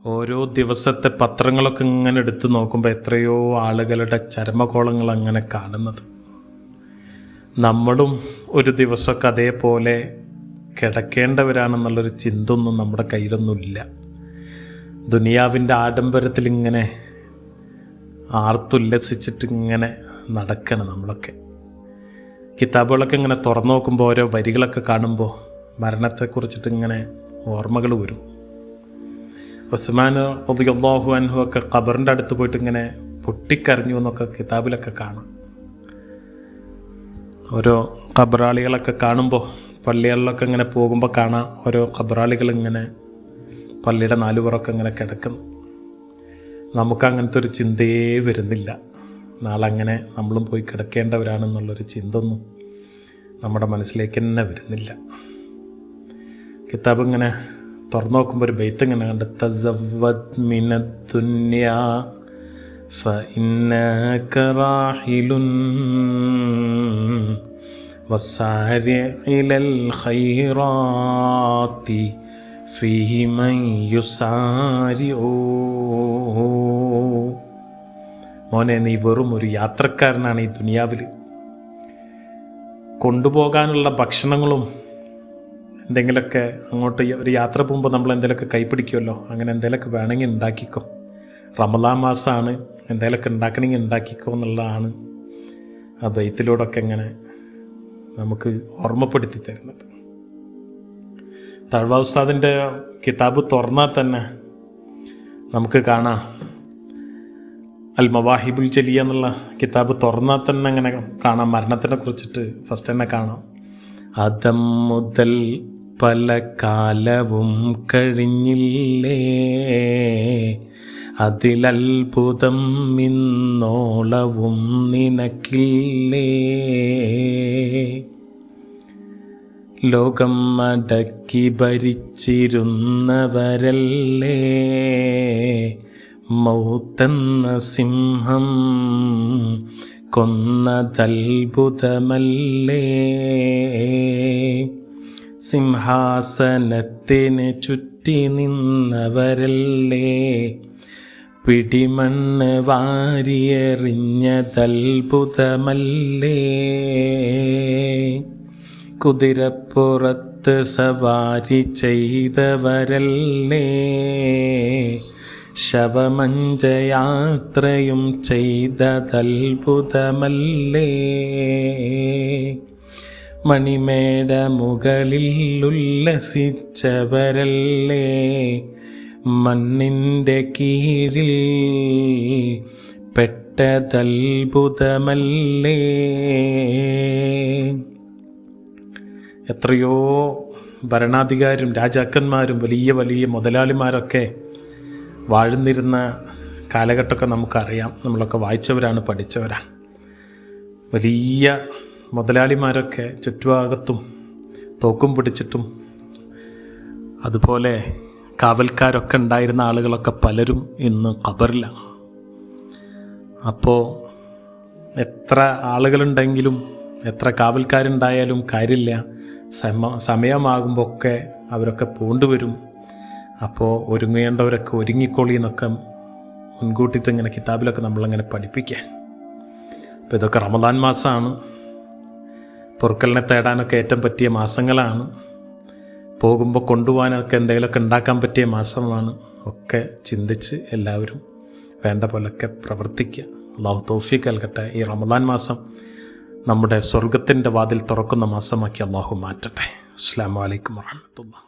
ഓരോ ദിവസത്തെ പത്രങ്ങളൊക്കെ ഇങ്ങനെ എടുത്ത് നോക്കുമ്പോൾ എത്രയോ ആളുകളുടെ ചരമകോളങ്ങൾ അങ്ങനെ കാണുന്നത്. നമ്മളും ഒരു ദിവസമൊക്കെ അതേപോലെ കിടക്കേണ്ടവരാണെന്നുള്ളൊരു ചിന്തയൊന്നും നമ്മുടെ കയ്യിലൊന്നുമില്ല. ദുനിയാവിൻ്റെ ആഡംബരത്തിൽ ഇങ്ങനെ ആർത്തുല്ലസിച്ചിട്ട് ഇങ്ങനെ നടക്കണം നമ്മളൊക്കെ. കിതാബുകളൊക്കെ ഇങ്ങനെ തുറന്നു നോക്കുമ്പോൾ ഓരോ വരികളൊക്കെ കാണുമ്പോൾ മരണത്തെക്കുറിച്ചിട്ട് ഇങ്ങനെ ഓർമ്മകൾ വരും. ഉസ്മാൻ റളിയല്ലാഹു അൻഹു ഒക്കെ ഖബറിൻ്റെ അടുത്ത് പോയിട്ട് ഇങ്ങനെ പൊട്ടിക്കരഞ്ഞു എന്നൊക്കെ കിതാബിലൊക്കെ കാണാം. ഓരോ ഖബറാളികളൊക്കെ കാണുമ്പോൾ പള്ളികളിലൊക്കെ ഇങ്ങനെ പോകുമ്പോൾ കാണാം ഓരോ ഖബറാളികൾ ഇങ്ങനെ പള്ളിയുടെ നാലുപുറമൊക്കെ ഇങ്ങനെ കിടക്കുന്നു. നമുക്ക് അങ്ങനത്തെ ഒരു ചിന്തയേ വരുന്നില്ല. നാളെ അങ്ങനെ നമ്മളും പോയി കിടക്കേണ്ടവരാണെന്നുള്ളൊരു ചിന്തയൊന്നും നമ്മുടെ മനസ്സിലേക്ക് തന്നെ വരുന്നില്ല. കിതാബ് ഇങ്ങനെ തുറന്നു നോക്കുമ്പോൾ ഒരു ബൈത്ത് ഇങ്ങനെ കണ്ട് തസവ്വദ് മിനദ് ദുനിയാ ഫഇന്നക റാഹിലുൻ വസാരി ഇലൽ ഖൈറാത്തി ഫീഹി മൻ യുസാരിഉ. മോനെ, നീ വെറും ഒരു യാത്രക്കാരനാണ് ഈ ദുനിയാവിൽ. കൊണ്ടുപോകാനുള്ള ഭക്ഷണങ്ങളും എന്തെങ്കിലുമൊക്കെ അങ്ങോട്ട് ഒരു യാത്ര പോകുമ്പോൾ നമ്മൾ എന്തെങ്കിലുമൊക്കെ കൈപ്പിടിക്കുമല്ലോ, അങ്ങനെ എന്തെങ്കിലുമൊക്കെ വേണമെങ്കിൽ ഉണ്ടാക്കിക്കോ. റമദാൻ മാസമാണ്, എന്തെങ്കിലുമൊക്കെ ഉണ്ടാക്കണമെങ്കിൽ ഉണ്ടാക്കിക്കോ എന്നുള്ളതാണ് ആ ബൈത്തിലൂടെയൊക്കെ ഇങ്ങനെ നമുക്ക് ഓർമ്മപ്പെടുത്തി തരുന്നത്. തഴവ ഉസ്താദിൻ്റെ കിതാബ് തുറന്നാൽ തന്നെ നമുക്ക് കാണാം, അൽ മവാഹിബുൽ ജലിയ എന്നുള്ള കിതാബ് തുറന്നാൽ തന്നെ അങ്ങനെ കാണാം മരണത്തിനെ കുറിച്ചിട്ട് ഫസ്റ്റ് തന്നെ കാണാം. ആദം മുതൽ പല കാലവും കഴിഞ്ഞില്ലേ, അതിലത്ഭുതം ഇന്നോളവും നിനക്കില്ലേ. ലോകം അടക്കി ഭരിച്ചിരുന്നവരല്ലേ, മൗത്തെന്ന സിംഹം കൊന്നതത്ഭുതമല്ലേ. സിംഹാസനത്തിന് ചുറ്റി നിന്നവരല്ലേ, പിടിമണ്ണ് വാരിയെറിഞ്ഞതത്ഭുതമല്ലേ. കുതിരപ്പുറത്ത് സവാരി ചെയ്തവരല്ലേ, ശവമഞ്ചയാത്രയും ചെയ്തതത്ഭുതമല്ലേ. മണിമേട മുകളിൽ ഉല്ലസിച്ചവരല്ലേ, മണ്ണിൻ്റെ കീഴിൽ പെട്ടതത്ഭുതമല്ലേ. എത്രയോ ഭരണാധികാരും രാജാക്കന്മാരും വലിയ വലിയ മുതലാളിമാരൊക്കെ വാഴുന്നിരുന്ന കാലഘട്ടമൊക്കെ നമുക്കറിയാം. നമ്മളൊക്കെ വായിച്ചവരാണ്, പഠിച്ചവരാണ്. വലിയ മുതലാളിമാരൊക്കെ ചുറ്റുഭാഗത്തും തോക്കും പിടിച്ചിട്ടും അതുപോലെ കാവൽക്കാരൊക്കെ ഉണ്ടായിരുന്ന ആളുകളൊക്കെ പലരും ഇന്ന് ഖബറിലാണ്. അപ്പോൾ എത്ര ആളുകളുണ്ടെങ്കിലും എത്ര കാവൽക്കാരുണ്ടായാലും കാര്യമില്ല, സമയമാകുമ്പോൾ ഒക്കെ അവരൊക്കെ പോണ്ടുവരും. അപ്പോൾ ഒരുങ്ങേണ്ടവരൊക്കെ ഒരുങ്ങിക്കോളി എന്നൊക്കെ മുൻകൂട്ടിയിട്ട് ഇങ്ങനെ കിതാബിലൊക്കെ നമ്മളങ്ങനെ പഠിപ്പിക്കുക. അപ്പോൾ ഇതൊക്കെ റമദാൻ മാസമാണ്, പൊറുക്കലിനെ തേടാനൊക്കെ ഏറ്റവും പറ്റിയ മാസങ്ങളാണ്. പോകുമ്പോൾ കൊണ്ടുപോകാനൊക്കെ എന്തെങ്കിലുമൊക്കെ ഉണ്ടാക്കാൻ പറ്റിയ മാസമാണ്. ഒക്കെ ചിന്തിച്ച് എല്ലാവരും വേണ്ട പോലൊക്കെ പ്രവർത്തിക്കുക. അല്ലാഹു തൗഫീഖ് നൽകട്ടെ. ഈ റമദാൻ മാസം നമ്മുടെ സ്വർഗത്തിൻ്റെ വാതിൽ തുറക്കുന്ന മാസമാക്കി അല്ലാഹു മാറ്റട്ടെ. അസ്സലാമു അലൈക്കും വറഹ്മത്തുള്ളാഹി.